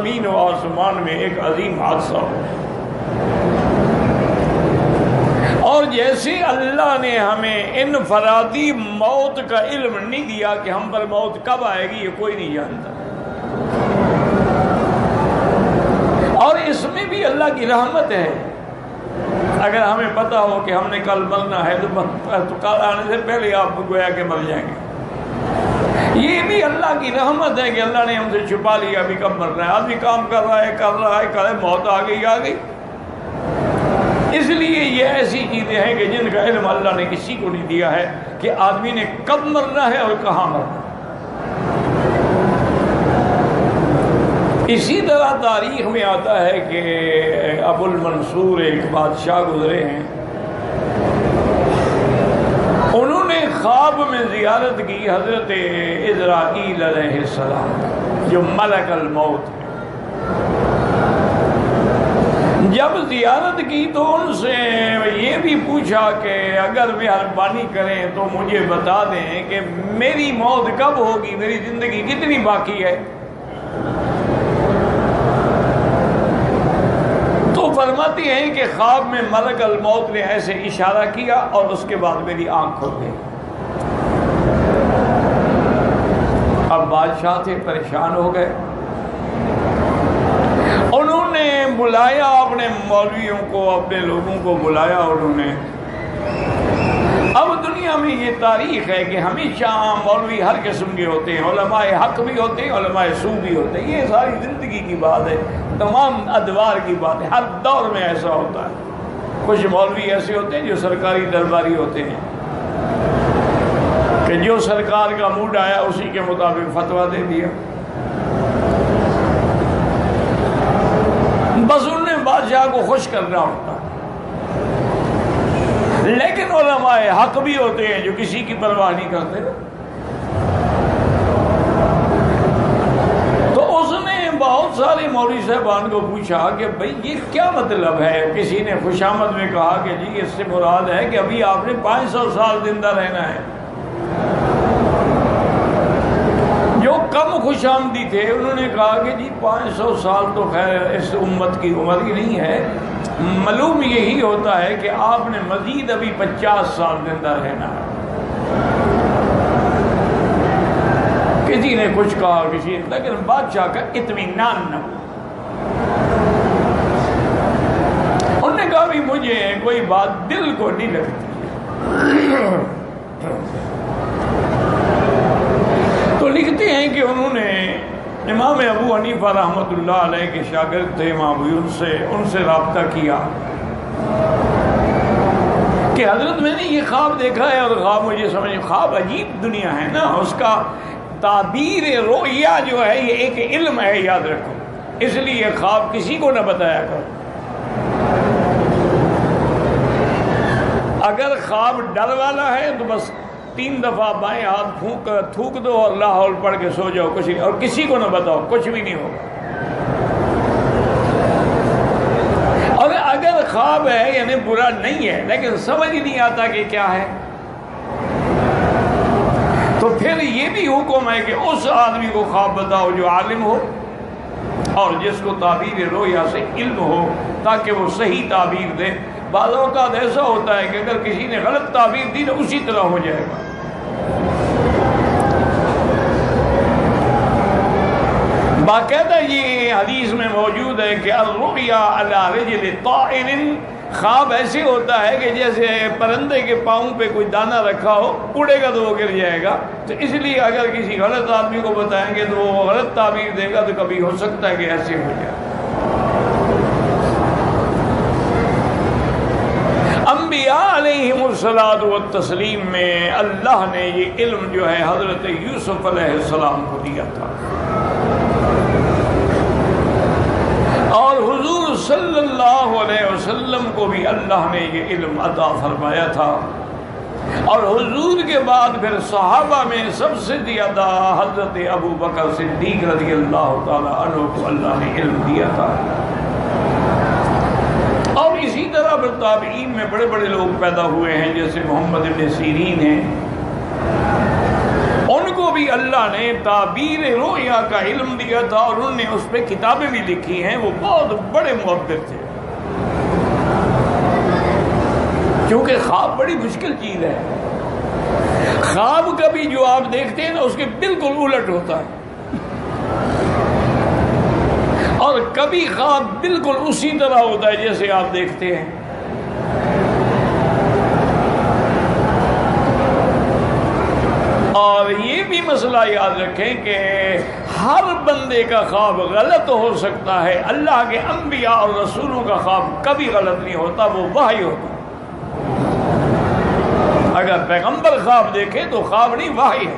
زمین و آسمان میں ایک عظیم حادثہ ہو. اور جیسے اللہ نے ہمیں انفرادی موت کا علم نہیں دیا کہ ہم پر موت کب آئے گی، یہ کوئی نہیں جانتا. اور اس میں بھی اللہ کی رحمت ہے. اگر ہمیں پتا ہو کہ ہم نے کل مرنا ہے تو کل آنے سے پہلے آپ گویا کہ مر جائیں گے. یہ بھی اللہ کی رحمت ہے کہ اللہ نے ہم سے چھپا لیا ابھی کب مرنا ہے. آدمی کام کر رہا ہے موت آ گئی. اس لیے یہ ایسی چیزیں ہیں کہ جن کا علم اللہ نے کسی کو نہیں دیا ہے کہ آدمی نے کب مرنا ہے اور کہاں مرنا ہے. اسی طرح تاریخ میں آتا ہے کہ ابو المنصور ایک بادشاہ گزرے ہیں. انہوں نے خواب میں زیارت کی حضرت اسرائیل علیہ السلام جو ملک الموت ہے. جب زیارت کی تو ان سے یہ بھی پوچھا کہ اگر مہربانی کریں تو مجھے بتا دیں کہ میری موت کب ہوگی، میری زندگی کتنی باقی ہے. تو فرماتی ہیں کہ خواب میں ملک الموت نے ایسے اشارہ کیا اور اس کے بعد میری آنکھ کھل گئی. اب بادشاہ تھے، پریشان ہو گئے. انہوں نے بلایا اپنے مولویوں کو، اپنے لوگوں کو بلایا. انہوں نے اب دنیا میں یہ تاریخ ہے کہ ہمیشہ مولوی ہر قسم کے ہوتے ہیں، علماء حق بھی ہوتے ہیں، علماء سو بھی ہوتے ہیں. یہ ساری زندگی کی بات ہے، تمام ادوار کی بات ہے، ہر دور میں ایسا ہوتا ہے. کچھ مولوی ایسے ہوتے ہیں جو سرکاری درباری ہوتے ہیں کہ جو سرکار کا موڈ آیا اسی کے مطابق فتویٰ دے دیا. بس انہوں نے بادشاہ کو خوش کرنا ہوتا. لیکن علماء حق بھی ہوتے ہیں جو کسی کی پرواہ نہیں کرتے. تو اس نے بہت سارے مولوی صاحبان کو پوچھا کہ بھئی یہ کیا مطلب ہے. کسی نے خوشامد میں کہا کہ جی اس سے مراد ہے کہ ابھی آپ نے 500 سال زندہ رہنا ہے. جو کم خوش آمدی تھے انہوں نے کہا کہ جی 500 سال تو خیر اس امت کی عمر ہی نہیں ہے، معلوم یہی ہوتا ہے کہ آپ نے مزید ابھی 50 سال زندہ رہنا ہے. کسی نے کچھ کہا، کسی نے، لیکن بادشاہ کا اطمینان نہ ہوا. انہوں نے کہا بھی مجھے کوئی بات دل کو نہیں لگتی. تو لکھتے ہیں کہ انہوں نے امام ابو حنیفہ رحمۃ اللہ علیہ کے شاگرد تھے امام ابو، ان سے رابطہ کیا کہ حضرت میں نے یہ خواب دیکھا ہے. اور خواب مجھے سمجھ، خواب عجیب دنیا ہے نا، اس کا تعبیر رؤیا جو ہے یہ ایک علم ہے، یاد رکھو. اس لیے خواب کسی کو نہ بتایا کرو. اگر خواب ڈر والا ہے تو بس 3 دفعہ بائیں ہاتھ تھوک دو اور لا حول پڑھ کے سو جاؤ، کچھ اور کسی کو نہ بتاؤ، کچھ بھی نہیں ہوگا. اور اگر خواب ہے یعنی برا نہیں ہے لیکن سمجھ نہیں آتا کہ کیا ہے، تو پھر یہ بھی حکم ہے کہ اس آدمی کو خواب بتاؤ جو عالم ہو اور جس کو تعبیر رؤیا سے علم ہو، تاکہ وہ صحیح تعبیر دے. بعض اوقات ایسا ہوتا ہے کہ اگر کسی نے غلط تعبیر دی تو اسی طرح ہو جائے گا. باقاعدہ یہ حدیث میں موجود ہے کہ الرؤیا علی رجل طائر، خواب ایسے ہوتا ہے کہ جیسے پرندے کے پاؤں پہ کوئی دانہ رکھا ہو، اڑے گا تو وہ گر جائے گا. تو اس لیے اگر کسی غلط آدمی کو بتائیں گے تو وہ غلط تعبیر دے گا تو کبھی ہو سکتا ہے کہ ایسے ہو جائے. انبیاء علیہم الصلاۃ والتسلیم میں اللہ نے یہ علم جو ہے حضرت یوسف علیہ السلام کو دیا تھا، اور حضور صلی اللہ علیہ وسلم کو بھی اللہ نے یہ علم عطا فرمایا تھا. اور حضور کے بعد پھر صحابہ میں سب سے زیادہ حضرت ابو بکر صدیق رضی اللہ تعالی عنہ کو اللہ نے علم دیا تھا. اور اسی طرح پھر تابعین میں بڑے بڑے لوگ پیدا ہوئے ہیں، جیسے محمد ابن سیرین ہیں. ان کو بھی اللہ نے تعبیر رویا کا علم دیا تھا اور انہوں نے اس پہ کتابیں بھی لکھی ہیں، وہ بہت بڑے معبر تھے، کیونکہ خواب بڑی مشکل چیز ہے۔ خواب کبھی جو آپ دیکھتے ہیں نا اس کے بالکل الٹ ہوتا ہے، اور کبھی خواب بالکل اسی طرح ہوتا ہے جیسے آپ دیکھتے ہیں۔ اور یہ بھی مسئلہ یاد رکھیں کہ ہر بندے کا خواب غلط ہو سکتا ہے، اللہ کے انبیاء اور رسولوں کا خواب کبھی غلط نہیں ہوتا، وہ وحی ہوتا۔ اگر پیغمبر خواب دیکھے تو خواب نہیں، وحی ہے۔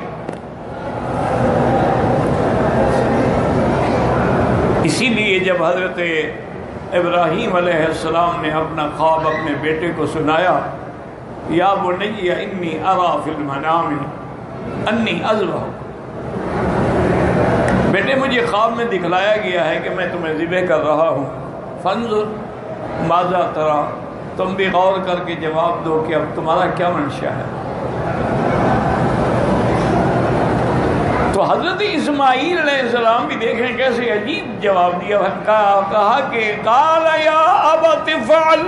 اسی لیے جب حضرت ابراہیم علیہ السلام نے اپنا خواب اپنے بیٹے کو سنایا، یا بنی انی اری فی المنام انی اذبح، بیٹے مجھے خواب میں دکھلایا گیا ہے کہ میں تمہیں ذبح کر رہا ہوں، فانظر ماذا تری، تم بھی غور کر کے جواب دو کہ اب تمہارا کیا منشا ہے۔ تو حضرت اسماعیل علیہ السلام بھی دیکھیں کیسے عجیب جواب دیا، کہا کہ قال یا ابت افعل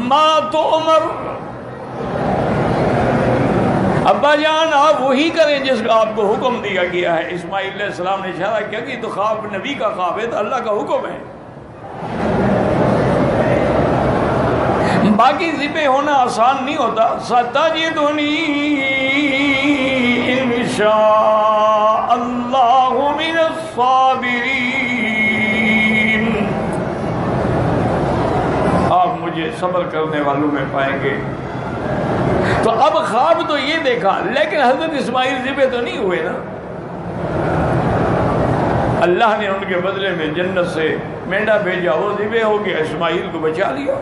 ما تؤمر، ابا جان آپ وہی کریں جس کا آپ کو حکم دیا گیا ہے۔ اسماعیل علیہ السلام نے اشارہ کیا کہ تو خواب نبی کا خواب ہے تو اللہ کا حکم ہے، باقی ذبح ہونا آسان نہیں ہوتا۔ ستجدنی انشاء اللہ من الصابرین، آپ مجھے صبر کرنے والوں میں پائیں گے۔ تو اب خواب تو یہ دیکھا، لیکن حضرت اسماعیل ذبح تو نہیں ہوئے نا، اللہ نے ان کے بدلے میں جنت سے مینڈا بھیجا، وہ ذبح ہو گیا، اسماعیل کو بچا لیا۔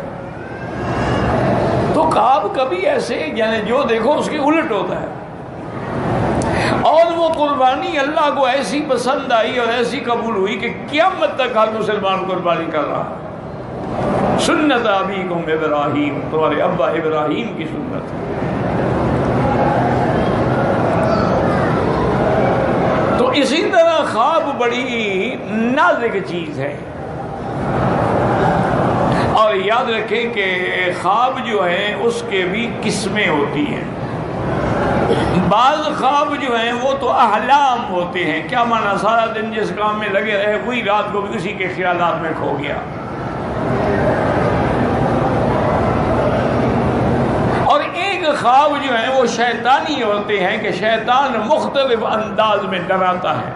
تو خواب کبھی ایسے یعنی جو دیکھو اس کے الٹ ہوتا ہے، اور وہ قربانی اللہ کو ایسی پسند آئی اور ایسی قبول ہوئی کہ قیامت تک ہر مسلمان قربانی کر رہا۔ سنت ابیکم ابراہیم، تمہارے ابا ابراہیم کی سنت ہے۔ تو اسی طرح خواب بڑی نازک چیز ہے، اور یاد رکھیں کہ خواب جو ہیں اس کے بھی قسمیں ہوتی ہیں۔ بعض خواب جو ہیں وہ تو احلام ہوتے ہیں، کیا معنی، سارا دن جس کام میں لگے رہے وہی رات کو بھی اسی کے خیالات میں کھو گیا۔ اور ایک خواب جو ہیں وہ شیطانی ہوتے ہیں کہ شیطان مختلف انداز میں ڈراتا ہے،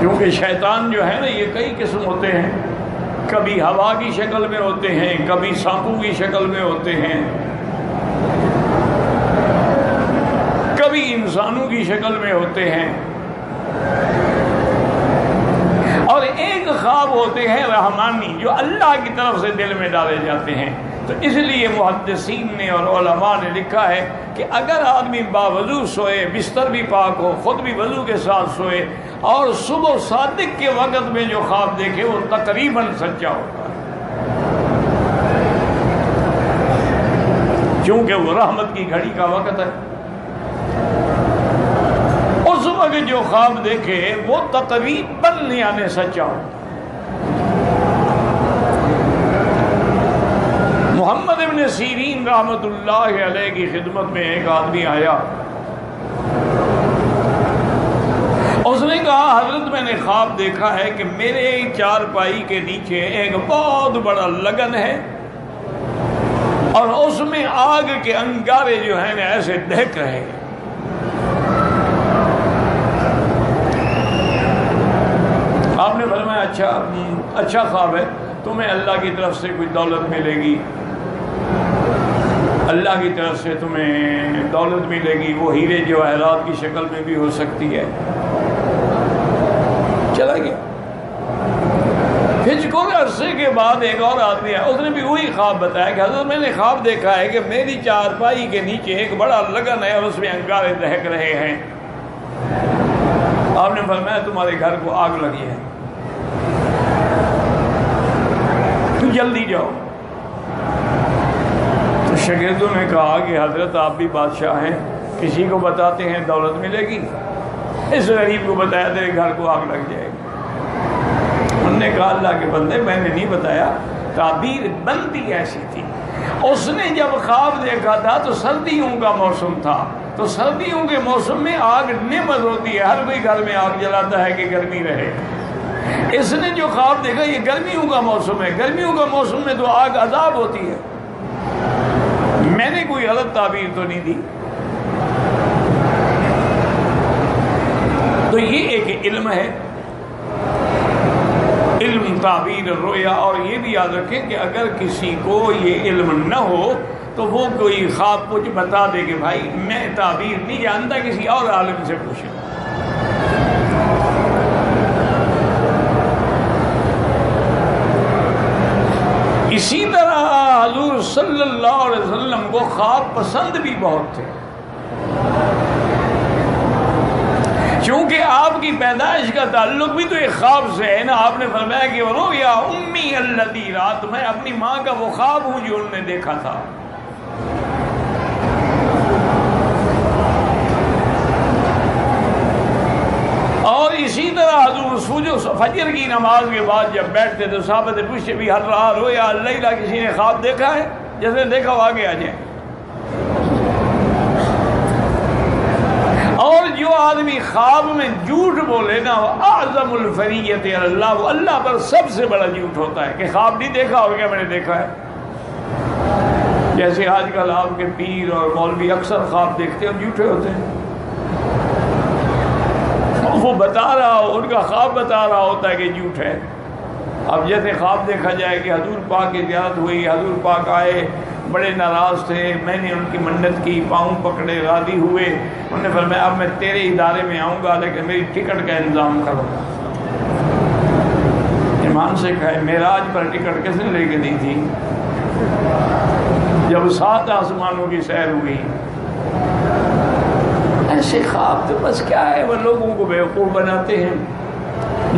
کیونکہ شیطان جو ہے نا یہ کئی قسم ہوتے ہیں، کبھی ہوا کی شکل میں ہوتے ہیں، کبھی سانپوں کی شکل میں ہوتے ہیں، کبھی انسانوں کی شکل میں ہوتے ہیں، اور ایک خواب ہوتے ہیں رحمانی جو اللہ کی طرف سے دل میں ڈالے جاتے ہیں۔ تو اس لیے محدثین نے اور علماء نے لکھا ہے کہ اگر آدمی باوضو سوئے، بستر بھی پاک ہو، خود بھی وضو کے ساتھ سوئے، اور صبح صادق کے وقت میں جو خواب دیکھے وہ تقریباً سچا ہوتا ہے، کیونکہ وہ رحمت کی گھڑی کا وقت ہے۔ اس وقت جو خواب دیکھے وہ تقریباً یعنی سچا ہوتا ہے۔ محمد ابن سیرین رحمت اللہ علیہ کی خدمت میں ایک آدمی آیا، اس نے کہا حضرت میں نے خواب دیکھا ہے کہ میرے چارپائی کے نیچے ایک بہت بڑا لگن ہے، اور اس میں آگ کے انگارے جو ہیں ایسے دہک رہے ہیں۔ آپ نے فرمایا اچھا خواب ہے، تمہیں اللہ کی طرف سے کوئی دولت ملے گی، اللہ کی طرف سے تمہیں دولت ملے گی، وہ ہیرے جواہرات کی شکل میں بھی ہو سکتی ہے۔ چلا گیا۔ پھر کچھ عرصے کے بعد ایک اور آدمی ہے، اس نے بھی وہی خواب بتایا کہ حضرت میں نے خواب دیکھا ہے کہ میری چارپائی کے نیچے ایک بڑا لگن ہے اور اس میں انگارے دہک رہے ہیں۔ آپ نے فرمایا تمہارے گھر کو آگ لگی ہے، تو جلدی جاؤ۔ تو شاگردوں نے کہا کہ حضرت آپ بھی بادشاہ ہیں، کسی کو بتاتے ہیں دولت ملے گی، اس غریب کو بتایا تیرے گھر کو آگ لگ جائے گی۔ انہوں نے کہا اللہ کے بندے میں نے نہیں بتایا، تعبیر بندی ایسی تھی۔ اس نے جب خواب دیکھا تھا تو سردیوں کا موسم تھا، تو سردیوں کے موسم میں آگ نعمت ہوتی ہے، ہر کوئی گھر میں آگ جلاتا ہے کہ گرمی رہے۔ اس نے جو خواب دیکھا یہ گرمیوں کا موسم ہے، گرمیوں کا موسم میں تو آگ عذاب ہوتی ہے، میں نے کوئی غلط تعبیر تو نہیں دی۔ تو یہ ایک علم ہے، علم تعبیر رویا۔ اور یہ بھی یاد رکھیں کہ اگر کسی کو یہ علم نہ ہو تو وہ کوئی خواب کچھ بتا دے کہ بھائی میں تعبیر نہیں جانتا، کسی اور عالم سے پوچھیں۔ اسی طرح حضور صلی اللہ علیہ وسلم کو خواب پسند بھی بہت تھے، چونکہ آپ کی پیدائش کا تعلق بھی تو ایک خواب سے ہے نا۔ آپ نے فرمایا کہ رؤیا امی الذی رات، میں اپنی ماں کا وہ خواب ہوں جو انہوں نے دیکھا تھا۔ اور اسی طرح حضور فجر کی نماز کے بعد جب بیٹھتے تو صحابہ سے پوچھتے بھی ہر رات رویا اللیلہ، کسی نے خواب دیکھا ہے؟ جیسے دیکھا وہ آگے آ جائیں۔ اور جو آدمی خواب میں جھوٹ بولے نا وہ اعظم الفریت اللہ، وہ اللہ پر سب سے بڑا جھوٹ ہوتا ہے کہ خواب نہیں دیکھا اور کیا میں نے دیکھا ہے۔ جیسے آج کل آپ کے پیر اور مولوی اکثر خواب دیکھتے ہیں اور جھوٹے ہوتے ہیں، وہ بتا رہا ہو، ان کا خواب بتا رہا ہوتا ہے کہ جھوٹ ہے۔ اب جیسے خواب دیکھا جائے کہ حضور پاک کی زیارت ہوئی، حضور پاک آئے، بڑے ناراض تھے، میں نے ان کی منت کی، پاؤں پکڑے، راضی ہوئے، انہوں نے فرمایا اب میں تیرے ادارے میں آؤں گا لیکن میری ٹکٹ کا انتظام کرو۔ ایمان سے کہے معراج پر ٹکٹ کس نے لے کے دی تھی؟ جب 7 آسمانوں کی سیر ہوئی۔ ایسے خواب تو بس کیا ہے، وہ لوگوں کو بیوقوف بناتے ہیں،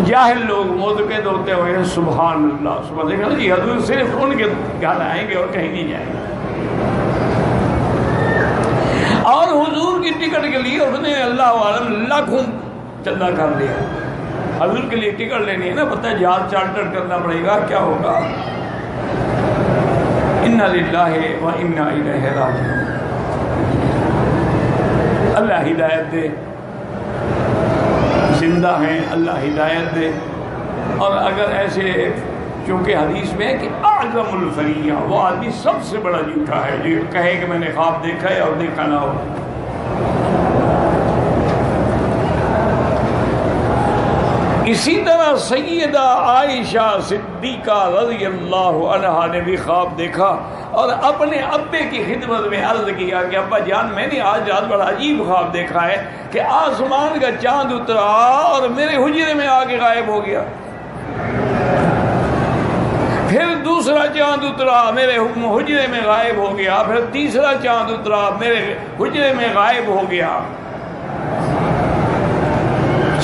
جاہل لوگ معتقد ہوتے ہوئے سبحان اللہ سبحان اللہ، جی حضور صرف ان کے گھر آئیں گے اور کہیں نہیں جائیں گے۔ اور حضور کی ٹکٹ کے لیے اس نے اللہ عالم لاکھوں چندہ کر لیا۔ حضور کے لیے ٹکٹ لینی ہے نا، پتہ ہے جہاز چارٹر کرنا پڑے گا، کیا ہوگا۔ انا للہ و انا الیہ راجعون۔ اللہ ہدایت دے، زندہ ہیں، اللہ ہدایت دے۔ اور اگر ایسے، چونکہ حدیث میں ہے کہ اعظم الفریہ، وہ آدمی سب سے بڑا جھوٹا ہے جو کہے کہ میں نے خواب دیکھا ہے اور دیکھا نہ ہو۔ اسی طرح سیدہ عائشہ صدیقہ رضی اللہ عنہا نے بھی خواب دیکھا اور اپنے ابے کی خدمت میں عرض کیا کہ ابا جان میں نے آج رات بڑا عجیب خواب دیکھا ہے کہ آسمان کا چاند اترا اور میرے حجرے میں آ کے غائب ہو گیا، پھر دوسرا چاند اترا میرے حجرے میں غائب ہو گیا، پھر تیسرا چاند اترا میرے حجرے میں غائب ہو گیا۔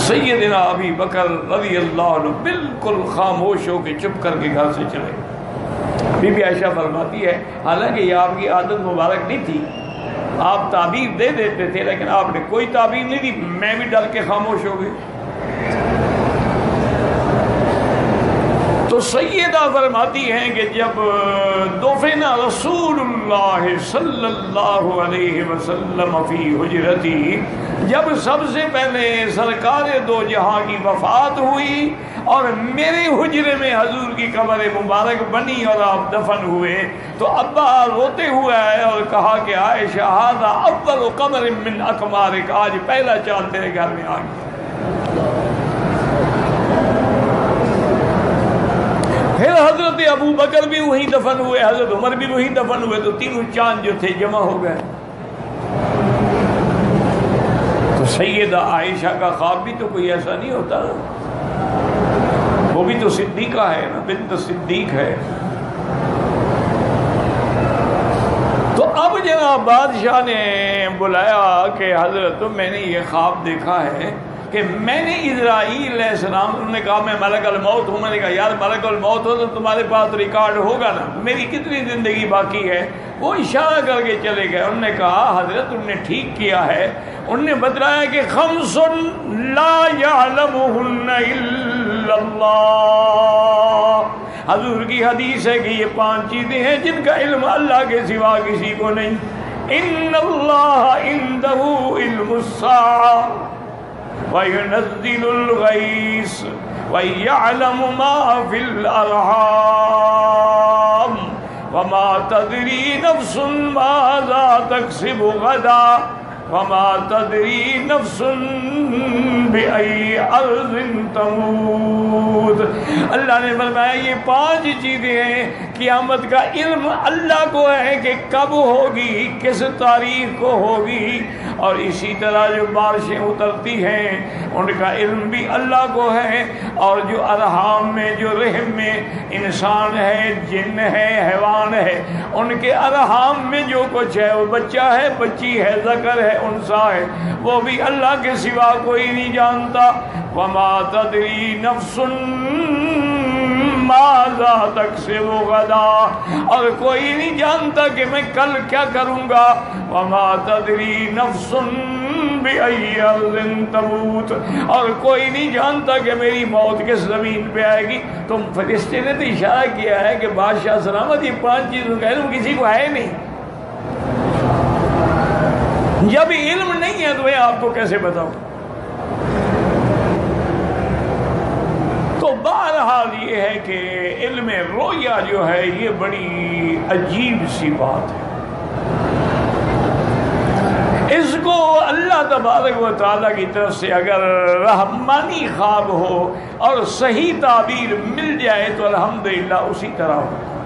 سیدنا ابی بکر رضی اللہ عنہ بالکل خاموش ہو کے چپ کر کے گھر سے چلے۔ بی بی عائشہ فرماتی ہے حالانکہ یہ آپ کی عادت مبارک نہیں تھی، آپ تعبیر دے دیتے تھے لیکن آپ نے کوئی تعبیر نہیں دی، میں بھی ڈر کے خاموش ہو گئی۔ تو سیدہ فرماتی ہیں کہ جب دفن رسول اللہ صلی اللہ علیہ وسلم فی حجرتی، جب سب سے پہلے سرکار دو جہاں کی وفات ہوئی اور میرے حجرے میں حضور کی قبر مبارک بنی اور آپ دفن ہوئے، تو ابا روتے ہوئے آئے اور کہا کہ عائشہ ھذا اول قمر من اقمارک، آج پہلا چاند تیرے گھر میں آ گیا۔ پھر حضرت ابو بکر بھی وہیں دفن ہوئے، حضرت عمر بھی وہیں دفن ہوئے، تو تینوں چاند جو تھے جمع ہو گئے۔ تو سیدہ عائشہ کا خواب بھی تو کوئی ایسا نہیں ہوتا، وہ بھی تو صدیقہ ہے نا، بنت صدیق ہے۔ تو اب جناب بادشاہ نے بلایا کہ حضرت میں نے یہ خواب دیکھا ہے کہ میں نے اسرائیل علیہ السلام، انہوں نے کہا میں ملک الموت ہوں، میں نے کہا یار ملک الموت ہو تو تمہارے پاس ریکارڈ ہوگا نا، میری کتنی زندگی باقی ہے، وہ اشارہ کر کے چلے گئے. انہوں نے کہا حضرت تم نے ٹھیک کیا ہے. انہوں نے بتلایا کہ خمس لا یعلمہن الا اللہ. حضور کی حدیث ہے کہ یہ 5 چیزیں ہیں جن کا علم اللہ کے سوا کسی کو نہیں. ان اللہ عنده علم الساعة وینزل الغیث ویعلم ما فی الارحام وما تدری نفس ماذا تکسب غدا وما تدری نفس بأي ارض تموت. اللہ نے فرمایا یہ 5 چیزیں ہیں. قیامت کا علم اللہ کو ہے کہ کب ہوگی, کس تاریخ کو ہوگی, اور اسی طرح جو بارشیں اترتی ہیں ان کا علم بھی اللہ کو ہے, اور جو ارحام میں, جو رحم میں انسان ہے, جن ہے, حیوان ہے, ان کے ارحام میں جو کچھ ہے, وہ بچہ ہے, بچی ہے, ذکر ہے, انثى ہے, وہ بھی اللہ کے سوا کوئی نہیں جانتا. وما تدری نفس ماذا تکسب غدا, اور کوئی نہیں جانتا کہ میں کل کیا کروں گا. وما تدری نفس بأي ارض تموت, اور کوئی نہیں جانتا کہ میری موت کس زمین پہ آئے گی. تم فرشتے نے تو اشارہ کیا ہے کہ بادشاہ سلامت یہ 5 چیزوں کا علم کسی کو ہے نہیں. جب علم نہیں ہے تو میں آپ کو کیسے بتاؤں. تو بہرحال یہ ہے کہ علم رویا جو ہے یہ بڑی عجیب سی بات ہے. اس کو اللہ تبارک و تعالیٰ کی طرف سے اگر رحمانی خواب ہو اور صحیح تعبیر مل جائے تو الحمدللہ اسی طرح ہو.